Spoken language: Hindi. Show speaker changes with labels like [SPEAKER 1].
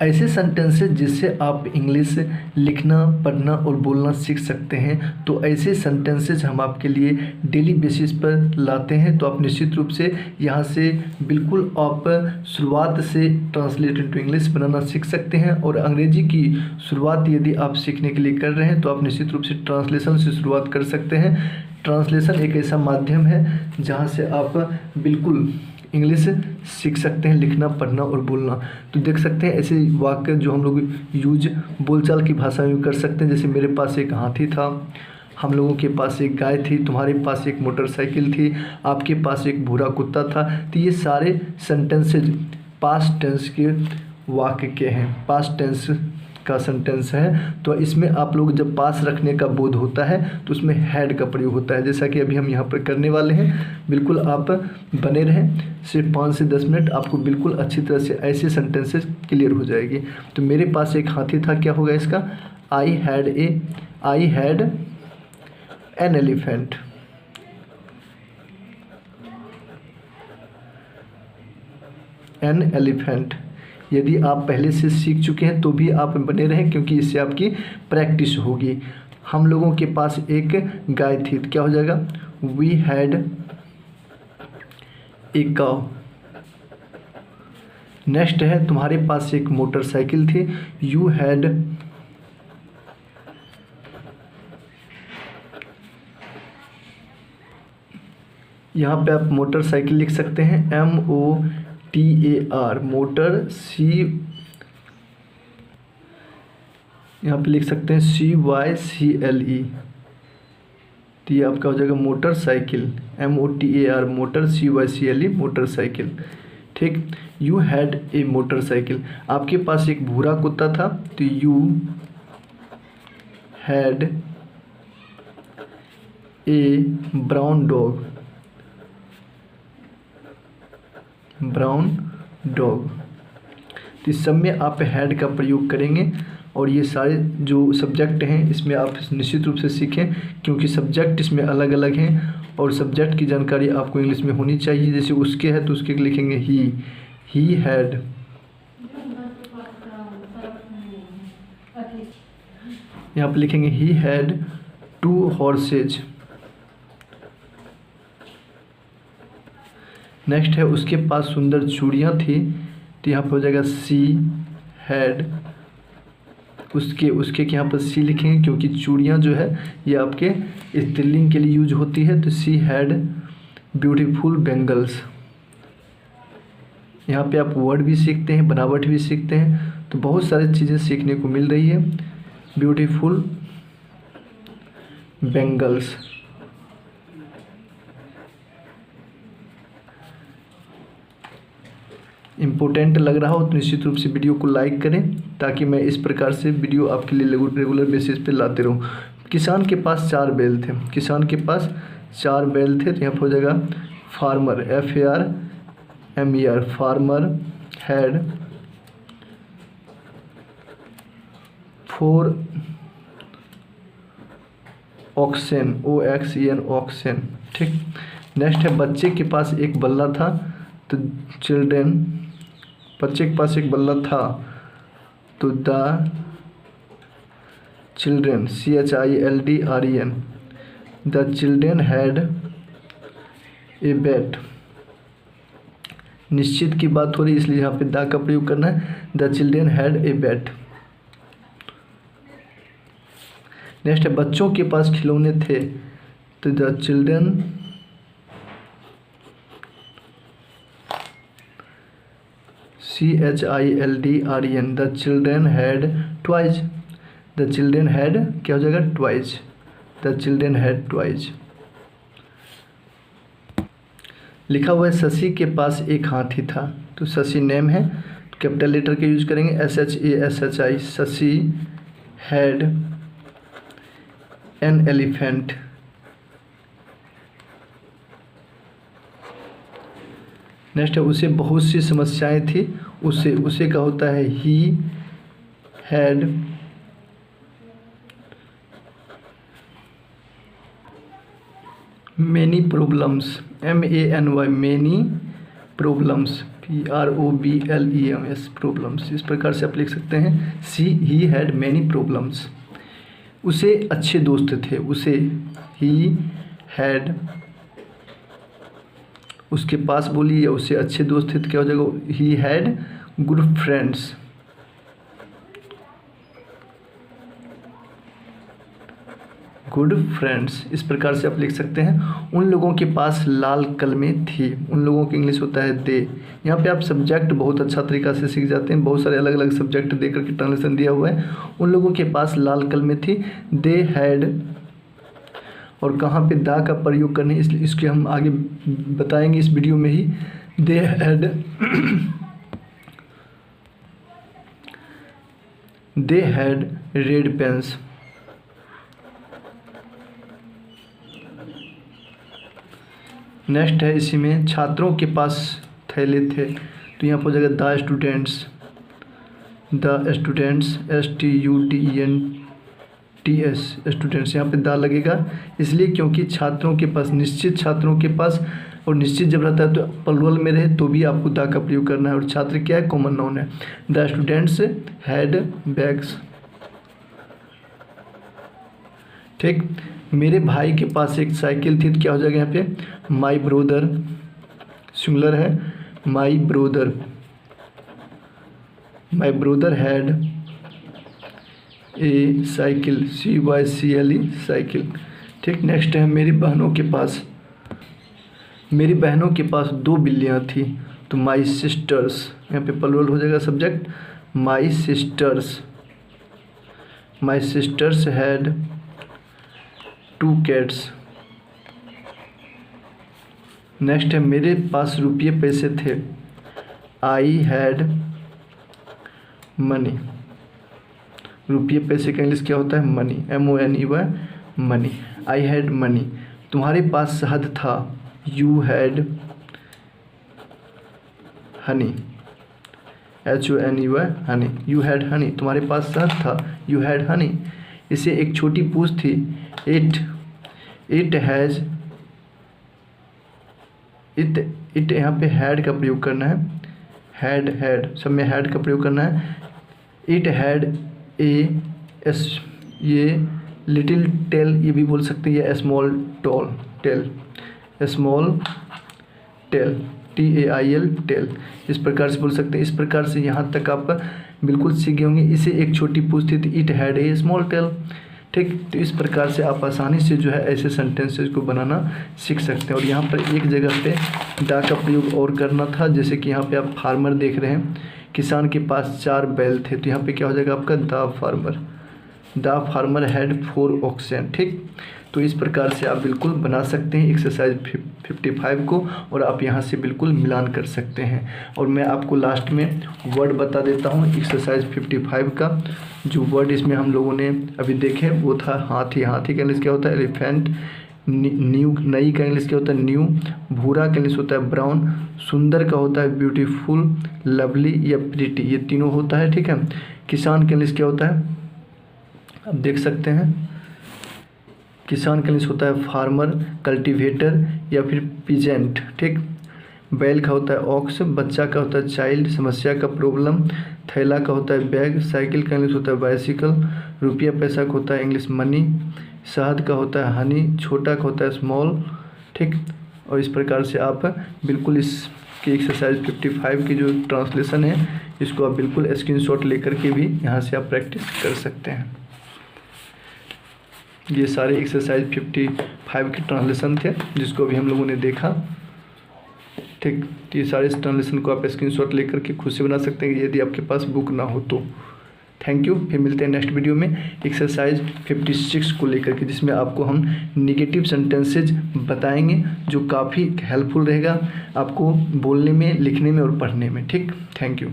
[SPEAKER 1] ऐसे सेंटेंसेस जिससे आप इंग्लिश लिखना, पढ़ना और बोलना सीख सकते हैं। तो ऐसे सेंटेंसेस हम आपके लिए डेली बेसिस पर लाते हैं। तो आप निश्चित रूप से यहाँ से बिल्कुल आप शुरुआत से ट्रांसलेट इनटू इंग्लिश बनाना सीख सकते हैं। और अंग्रेजी की शुरुआत यदि आप सीखने के लिए कर रहे हैं तो आप निश्चित रूप से ट्रांसलेशन से शुरुआत कर सकते हैं। ट्रांसलेशन एक ऐसा माध्यम है जहाँ से आप बिल्कुल इंग्लिश सीख सकते हैं, लिखना, पढ़ना और बोलना। तो देख सकते हैं ऐसे वाक्य जो हम लोग यूज बोलचाल की भाषा में कर सकते हैं। जैसे मेरे पास एक हाथी था, हम लोगों के पास एक गाय थी, तुम्हारे पास एक मोटरसाइकिल थी, आपके पास एक भूरा कुत्ता था। तो ये सारे सेंटेंसेज पास्ट टेंस के वाक्य के हैं, पास्ट टेंस का सेंटेंस है। तो इसमें आप लोग जब पास रखने का बोध होता है तो उसमें हैड का प्रयोग होता है, जैसा कि अभी हम यहाँ पर करने वाले हैं। बिल्कुल आप बने रहें, सिर्फ 5 से 10 मिनट, आपको बिल्कुल अच्छी तरह से ऐसे सेंटेंसेस क्लियर हो जाएगी। तो मेरे पास एक हाथी था, क्या होगा इसका? I had an elephant. An elephant. यदि आप पहले से सीख चुके हैं तो भी आप बने रहें, क्योंकि इससे आपकी प्रैक्टिस होगी। हम लोगों के पास एक गाय थी, तो क्या हो जाएगा? We had a cow. Next है तुम्हारे पास एक मोटरसाइकिल थी, यू हैड यहाँ पे आप मोटरसाइकिल लिख सकते हैं, MOTAR, मोटर, सी यहाँ पे लिख सकते हैं CYCLE। तो ये आपका हो जाएगा motorcycle, MOTAR, motor, CYCLE, motorcycle. ठीक। You had a motorcycle. आपके पास एक भूरा कुत्ता था, तो you had a brown dog. Brown dog. तो इस सब में आप हैड का प्रयोग करेंगे। और ये सारे जो सब्जेक्ट हैं इसमें आप निश्चित रूप से सीखें, क्योंकि सब्जेक्ट इसमें अलग अलग हैं और सब्जेक्ट की जानकारी आपको इंग्लिश में होनी चाहिए। जैसे उसके है तो उसके लिखेंगे ही हैड। यहाँ पे लिखेंगे ही हैड 2 हॉर्सेज। नेक्स्ट है उसके पास सुंदर चूड़ियाँ थी, तो यहाँ पर हो जाएगा सी हैड। उसके यहाँ पर सी लिखेंगे, क्योंकि चूड़ियाँ जो है ये आपके स्त्रीलिंग के लिए यूज होती है। तो सी हैड ब्यूटीफुल बेंगल्स। यहाँ पे आप वर्ड भी सीखते हैं, बनावट भी सीखते हैं, तो बहुत सारी चीज़ें सीखने को मिल रही है। Beautiful bangles. इम्पोर्टेंट लग रहा हो तो निश्चित रूप से वीडियो को लाइक करें, ताकि मैं इस प्रकार से वीडियो आपके लिए रेगुलर बेसिस पे लाते रहूं। किसान के पास 4 बैल थे। किसान के पास 4 बैल थे, तो यहाँ पर हो जाएगा farmer, FARMER, farmer had 4 ऑक्सेन, OXEN, ऑक्सेन। ठीक। नेक्स्ट है बच्चे के पास एक बल्ला था, तो चिल्ड्रेन, बच्चे के पास एक बल्ला था, तो the children, CHILDREN, the children had a bat. निश्चित की बात हो रही है इसलिए यहाँ पे द का प्रयोग करना है। The children had a bat. Next है बच्चों के पास खिलौने थे, तो the children CHILDREN, the children had twice. The children had क्या हो जाएगा? Twice. The children had twice. लिखा हुआ है शशि के पास एक हाथी था, तो शशि नेम है, तो कैपिटल लेटर के यूज करेंगे, SHASHI। Shashi had an elephant. Next है उसे बहुत सी समस्याएं थी, उसे का होता है he had many problems, MANY, many problems. PROBLEMS problems, इस प्रकार से आप लिख सकते हैं। ही हैड मैनी प्रॉब्लम्स, उसे अच्छे दोस्त थे, उसे ही हैड, उसके पास बोलिए या उसे अच्छे दोस्त थे तो क्या हो जाएगा, he had good friends. Good friends, इस प्रकार से आप लिख सकते हैं। उन लोगों के पास लाल कलमें थी, उन लोगों के इंग्लिश होता है दे। यहाँ पे आप सब्जेक्ट बहुत अच्छा तरीका से सीख जाते हैं, बहुत सारे अलग अलग सब्जेक्ट दे करके ट्रांसलेशन दिया हुआ है। उन लोगों के पास लाल कलमें थी, दे हैड, और कहाँ पे दा का प्रयोग करने, इसलिए इसके हम आगे बताएंगे इस वीडियो में ही। They had they had red pens, next है इसी में छात्रों के पास थैले थे, तो यहाँ पर हो जाएगा the students, the students STUDENTS students, यहाँ पे द लगेगा इसलिए क्योंकि छात्रों के पास, निश्चित छात्रों के पास, और निश्चित जब रहता है तो प्लुरल में रहे तो भी आपको द का प्रयोग करना है, और छात्र क्या है, कॉमन नाउन है। द स्टूडेंट्स हैड बैग्स, ठीक। मेरे भाई के पास एक साइकिल थी, तो क्या हो जाएगा यहाँ पे, माई ब्रोदर, सिंगुलर है, my brother had a cycle, CYCLE cycle, ठीक। नेक्स्ट है मेरी बहनों के पास 2 बिल्लियाँ थी, तो माई सिस्टर्स, यहाँ पे प्लुरल हो जाएगा subject, my sisters had 2 cats. Next है मेरे पास रुपये पैसे थे, आई हैड मनी, रुपये पैसे का इंग्लिश क्या होता है, money, MONEY, money. I had money. तुम्हारे पास शहद था, you had Honey, HONEY Honey, you had Honey, तुम्हारे पास शहद था, यू हैड हनी। इसे एक छोटी पूछ थी, इट हैज़, इट यहाँ पे हैड का प्रयोग करना है, हैड सब में हैड का प्रयोग करना है। इट हैड ये लिटिल टेल, ये भी बोल सकते हैं, ये स्मॉल टेल, TAIL टेल, इस प्रकार से बोल सकते हैं। इस प्रकार से यहाँ तक आप बिल्कुल सीख गए होंगे। इसे एक छोटी पूछ थी, it had a small tell, ठीक। तो इस प्रकार से आप आसानी से जो है ऐसे सेंटेंसेस को बनाना सीख सकते हैं। और यहाँ पर एक जगह पे दा का प्रयोग और करना था, जैसे कि यहाँ पे आप फार्मर देख रहे हैं, किसान के पास 4 बैल थे, तो यहाँ पे क्या हो जाएगा आपका, द फार्मर हैड 4 ऑक्सन, ठीक। तो इस प्रकार से आप बिल्कुल बना सकते हैं एक्सरसाइज 55 को, और आप यहाँ से बिल्कुल मिलान कर सकते हैं। और मैं आपको लास्ट में वर्ड बता देता हूँ एक्सरसाइज 55 का। जो वर्ड इसमें हम लोगों ने अभी देखे वो था हाथी, हाथी का इंग्लिश क्या होता है, एलिफेंट। नई का इंग्लिश क्या होता है, न्यू। भूरा का इंग्लिश होता है ब्राउन। सुंदर का होता है ब्यूटीफुल, लवली या प्रीटी, ये तीनों होता है, ठीक है। किसान का इंग्लिश क्या होता है, आप देख सकते हैं, किसान का इंग्लिश होता है फार्मर, कल्टीवेटर या फिर पीजेंट, ठीक। बैल का होता है ऑक्स, बच्चा का होता है चाइल्ड, समस्या का प्रॉब्लम, थैला का होता है बैग, साइकिल का इंग्लिश होता है बाइसिकल, रुपया पैसा का होता है इंग्लिश मनी, शहद का होता है हनी, छोटा का होता है स्मॉल, ठीक। और इस प्रकार से आप बिल्कुल इसकी एक्सरसाइज 55 की जो ट्रांसलेशन है इसको आप बिल्कुल स्क्रीनशॉट लेकर के भी यहाँ से आप प्रैक्टिस कर सकते हैं। ये सारे एक्सरसाइज 55 के ट्रांसलेशन थे जिसको अभी हम लोगों ने देखा, ठीक। तो ये सारे ट्रांसलेशन को आप स्क्रीनशॉट लेकर के खुद से बना सकते हैं यदि आपके पास बुक ना हो तो। Thank you. फिर मिलते हैं नेक्स्ट वीडियो में एक्सरसाइज 56 को लेकर के, जिसमें आपको हम निगेटिव सेंटेंसेज बताएंगे जो काफ़ी हेल्पफुल रहेगा आपको बोलने में, लिखने में और पढ़ने में, ठीक। Thank you.